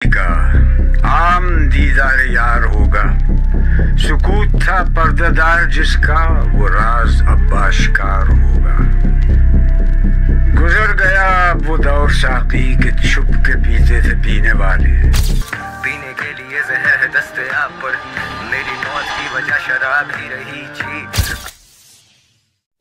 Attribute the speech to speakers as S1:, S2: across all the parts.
S1: का आम दीदार यार होगा, सुकूत था पर्दादार जिसका, वो राज अब आश्कार होगा। गुजर गया वो दौर साकी के छुप के पीते थे पीने वाले,
S2: पीने के लिए जहर है दस्तयाब पर, मेरी मौत की वजह शराब ही रही थी।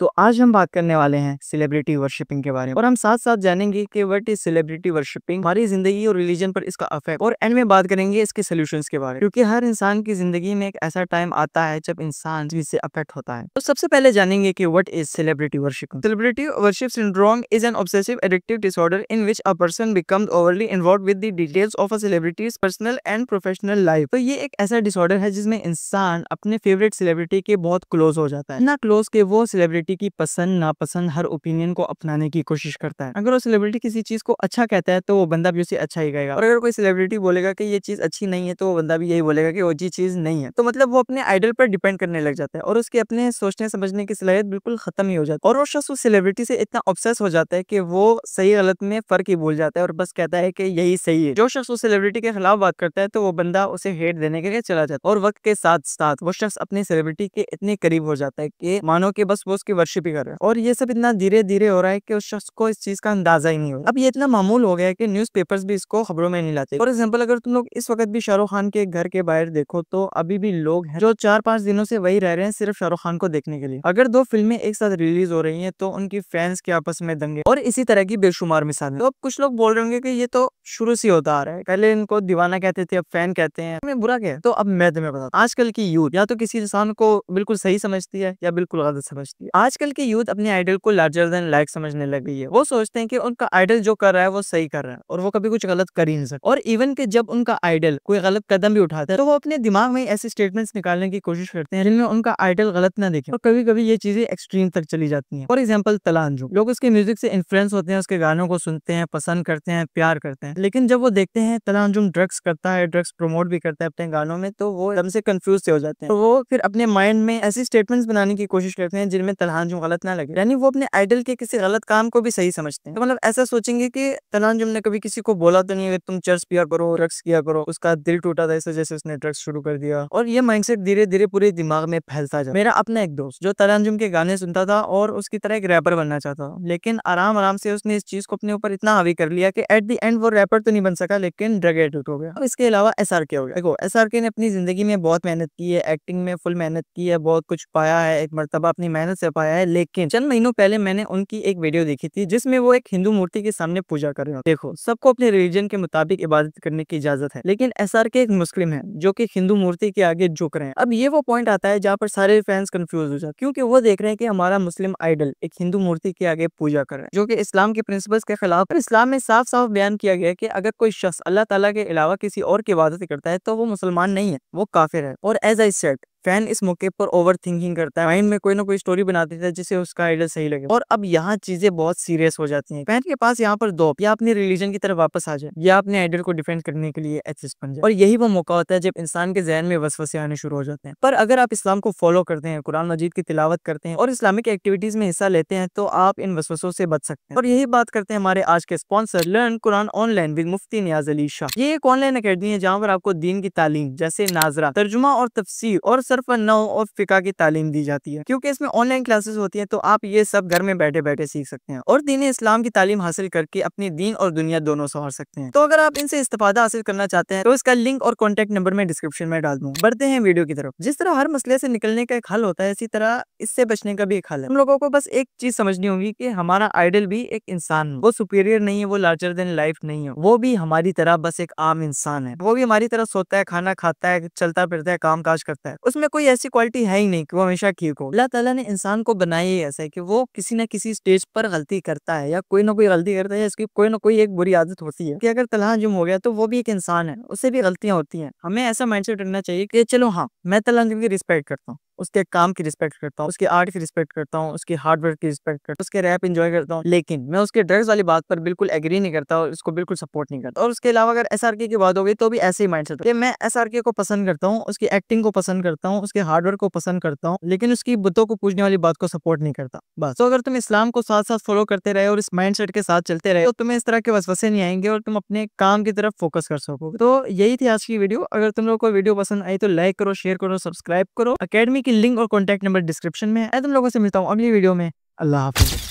S3: तो आज हम बात करने वाले हैं सेलिब्रिटी वर्शिपिंग के बारे में, और हम साथ साथ जानेंगे कि व्हाट इज सेलिब्रिटी वर्शिपिंग, हमारी जिंदगी और रिलीजन पर इसका अफेक्ट, और एंड में बात करेंगे इसके सॉल्यूशंस के बारे में, क्योंकि हर इंसान की जिंदगी में एक ऐसा टाइम आता है जब इंसान इससे अफेक्ट होता है। तो सबसे पहले जानेंगे कि what is celebrity worshipping. Celebrity worship syndrome is an obsessive addictive disorder in which a person becomes overly involved with the details of a celebrities personal and professional life. तो ये एक ऐसा डिसऑर्डर है जिसमें इंसान अपने फेवरेट सेलिब्रिटी के बहुत क्लोज हो जाता है, इतना क्लोज के वो सेलिब्रिटी की पसंद नापसंद हर ओपिनियन को अपनाने की कोशिश करता है। अगर वो सेलिब्रिटी किसी चीज को अच्छा कहता है तो वो बंदा भी उसे अच्छा ही कहेगा, और अगर कोई सेलिब्रिटी बोलेगा कि ये चीज अच्छी नहीं है तो वो बंदा भी यही बोलेगा कि वो जी चीज नहीं है। तो मतलब वो अपने आइडल पर डिपेंड करने लग जाता है और उसके अपने सोचने समझने की सलाहियत बिल्कुल खत्म ही हो जाती है, और वो शख्स उस सेलिब्रिटी से इतना ऑब्सेस हो जाता है कि वो सही गलत में फर्क ही भूल जाता है और बस कहता है कि यही सही है। जो शख्स उस सेलिब्रिटी के खिलाफ बात करता है तो वो बंदा उसे हेट देने के लिए चला जाता है, और वक्त के साथ साथ वो शख्स अपने सेलिब्रिटी के इतने करीब हो जाता है कि मानो कि बस वो उसकी वर्शिप ही कर रहा है, और ये सब इतना धीरे धीरे हो रहा है कि उस शख्स को इस चीज का अंदाजा ही नहीं हो। अब ये इतना मामूल हो गया है कि न्यूज़पेपर्स भी इसको खबरों में नहीं लाते। फॉर एग्जांपल, अगर तुम लोग इस वक्त भी शाहरुख खान के घर के बाहर देखो तो अभी भी लोग हैं जो 4-5 दिनों से वही रह रहे हैं सिर्फ शाहरुख खान को देखने के लिए। अगर 2 फिल्में एक साथ रिलीज हो रही हैं तो उनकी फैंस के आपस में दंगे, और इसी तरह की बेशुमार मिसालें। तो अब कुछ लोग बोल रहे होंगे कि ये तो शुरू से होता आ रहा है, पहले इनको दीवाना कहते थे अब फैन कहते हैं, हमें बुरा क्या है? तो अब मैं तुम्हें बताता हूं, आजकल की यूथ या तो किसी इंसान को बिल्कुल सही समझती है या बिल्कुल गलत समझती है। आजकल की यूथ अपने आइडल को लार्जर देन लाइक समझने लग गई है। वो सोचते हैं कि उनका आइडल जो कर रहा है वो सही कर रहा है और वो कभी कुछ गलत कर ही नहीं सकता। और इवन कि जब उनका आइडल कोई गलत कदम भी उठाता है तो वो अपने दिमाग में ऐसे स्टेटमेंट्स निकालने की कोशिश करते हैं जिनमें उनका आइडल गलत ना दिखे, और कभी कभी ये चीजें एक्सट्रीम तक चली जाती हैं। फॉर एग्जाम्पल, तला अंजुम, लोग उसके म्यूजिक से इन्फ्लुएंस होते हैं, उसके गानों को सुनते हैं, पसंद करते हैं, प्यार करते हैं, लेकिन जब वो देखते हैं तला अंजुम ड्रग्स करता है, ड्रग्स प्रमोट भी करता है अपने गानों में, तो वो एकदम से कंफ्यूज से हो जाते हैं। तो वो फिर अपने माइंड में ऐसी स्टेटमेंट्स बनाने की कोशिश करते हैं जिनमें तला अंजुम गलत ना लगे, यानी वो अपने आइडल के किसी गलत काम को भी सही समझते हैं। तो मतलब ऐसा सोचेंगे कि तला अंजुम ने कभी किसी को बोला तो नहीं है तुम चर्च पिया करो, ड्रग्स किया करो, उसका दिल टूटा था इस वजह से उसने ड्रग्स शुरू कर दिया, और ये माइंडसेट धीरे धीरे पूरे दिमाग में फैलता जाता। मेरा अपना एक दोस्त जो तला अंजुम के गाने सुनता था और उसकी तरह एक रैपर बनना चाहता था, लेकिन आराम आराम से उसने इस चीज को अपने ऊपर इतना हावी कर लिया कि एट द एंड वो रैपर तो नहीं बन सका लेकिन ड्रग एडिक्ट हो गया। अब इसके अलावा SRK हो गया। देखो, SRK ने अपनी जिंदगी में बहुत मेहनत की है, एक्टिंग में फुल मेहनत की है, बहुत कुछ पाया है, एक मर्तबा अपनी मेहनत से पाया है, लेकिन चंद महीनों पहले मैंने उनकी एक वीडियो देखी थी जिसमें वो एक हिंदू मूर्ति के सामने पूजा कर रहे हो। देखो, सबको अपने रिलीजन के मुताबिक इबादत करने की इजाजत है, लेकिन SRK एक मुस्लिम है जो कि हिंदू मूर्ति के आगे झुक रहे हैं। अब ये वो पॉइंट आता है जहाँ पर सारे फैंस कंफ्यूज हो जाते हैं, क्योंकि वो देख रहे हैं कि हमारा मुस्लिम आइडल एक हिंदू मूर्ति के आगे पूजा कर रहा है जो कि इस्लाम के प्रिंसिपल्स के खिलाफ। इस्लाम में साफ साफ बयान किया गया है कि अगर कोई शख्स अल्लाह ताला के अलावा किसी और की इबादत करता है तो वो मुसलमान नहीं है, वो काफिर है। और एज आई सेड, फैन इस मौके पर ओवर थिंकिंग करता है, माइंड में कोई ना कोई स्टोरी बना देता है जिससे उसका आइडल सही लगे, और अब यहाँ चीजें बहुत सीरियस हो जाती हैं। फैन के पास यहाँ पर दो, या अपने रिलीजन की तरफ वापस आ जाए या अपने आइडल को डिफेंड करने के लिए एथिस्ट बन जाए, और यही वो मौका होता है जब इंसान के जहन में वसवसे आने शुरू हो जाते हैं। पर अगर आप इस्लाम को फॉलो करते हैं, कुरान मजीद की तिलावत करते हैं और इस्लामिक एक्टिविटीज में हिस्सा लेते हैं तो आप इन वसवसों से बच सकते हैं। और यही बात करते हैं हमारे आज के sponsor learn Quran online with Mufti Niaz Ali Shah. ये एक ऑनलाइन अकेडमी है जहाँ पर आपको दीन की तालीम जैसे नाजरा, तर्जुमा और तफसीर और सर्फ नौ और फिका की तालीम दी जाती है। क्योंकि इसमें ऑनलाइन क्लासेस होती हैं तो आप ये सब घर में बैठे बैठे सीख सकते हैं और दीन इस्लाम की तालीम हासिल करके अपनी दीन और दुनिया दोनों संवार सकते हैं। तो अगर आप इनसे इस्तेफादा हासिल करना चाहते हैं तो इसका लिंक और कॉन्टेक्ट नंबर मैं डिस्क्रिप्शन में डाल दूंगा। बढ़ते हैं वीडियो की तरफ। जिस तरह हर मसले से निकलने का एक हल होता है, इसी तरह इससे बचने का भी एक हल है। हम लोगों को बस एक चीज समझनी होगी कि हमारा आइडल भी एक इंसान है, वो सुपीरियर नहीं है, वो लार्जर देन लाइफ नहीं है, वो भी हमारी तरह बस एक आम इंसान है। वो भी हमारी तरह सोता है, खाना खाता है, चलता फिरता है, काम काज करता है। उसमें कोई ऐसी क्वालिटी है ही नहीं कि वो हमेशा ठीक हो। अल्लाह ताला ने इंसान को बनाया ही ऐसा है कि वो किसी न किसी स्टेज पर गलती करता है या कोई ना कोई गलती करता है, इसकी कोई ना कोई एक बुरी आदत होती है कि अगर तलहा जुम हो गया तो वो भी एक इंसान है, उससे भी गलतियां होती हैं। हमें ऐसा माइंडसेट रखना चाहिए कि चलो हाँ, मैं तलहा जुम की रिस्पेक्ट करता हूँ, उसके काम की रिस्पेक्ट करता हूँ, उसके आर्ट की रिस्पेक्ट करता हूँ, उसकी हार्ड वर्क की रिस्पेक्ट करता हूँ, उसके रैप एंजॉय करता हूँ, लेकिन मैं उसके ड्रग्स वाली बात पर बिल्कुल एग्री नहीं करता और उसको बिल्कुल सपोर्ट नहीं करता। और उसके अलावा अगर एसआरके की बात हो गई तो भी ऐसे ही माइंडसेट है कि मैं एसआरके को पसंद करता हूँ, उसकी एक्टिंग को पसंद करता हूँ, उसके हार्ड वर्क को पसंद करता हूँ, लेकिन उसकी बुतों को पूजने वाली बात को सपोर्ट नहीं करता। बस तो अगर तुम इस्लाम को साथ साथ फॉलो करते रहे और इस माइंडसेट के साथ चलते रहे तो तुम्हें इस तरह के वसवसे नहीं आएंगे और तुम अपने काम की तरफ फोकस कर सकोगे। तो यही थी आज की वीडियो। अगर तुम लोगों को वीडियो पसंद आई तो लाइक करो, शेयर करो, सब्सक्राइब करो। अकेडमी की लिंक और कॉन्टैक्ट नंबर डिस्क्रिप्शन में है। तुम लोगों से मिलता हूँ अगली वीडियो में। अल्लाह हाफिज।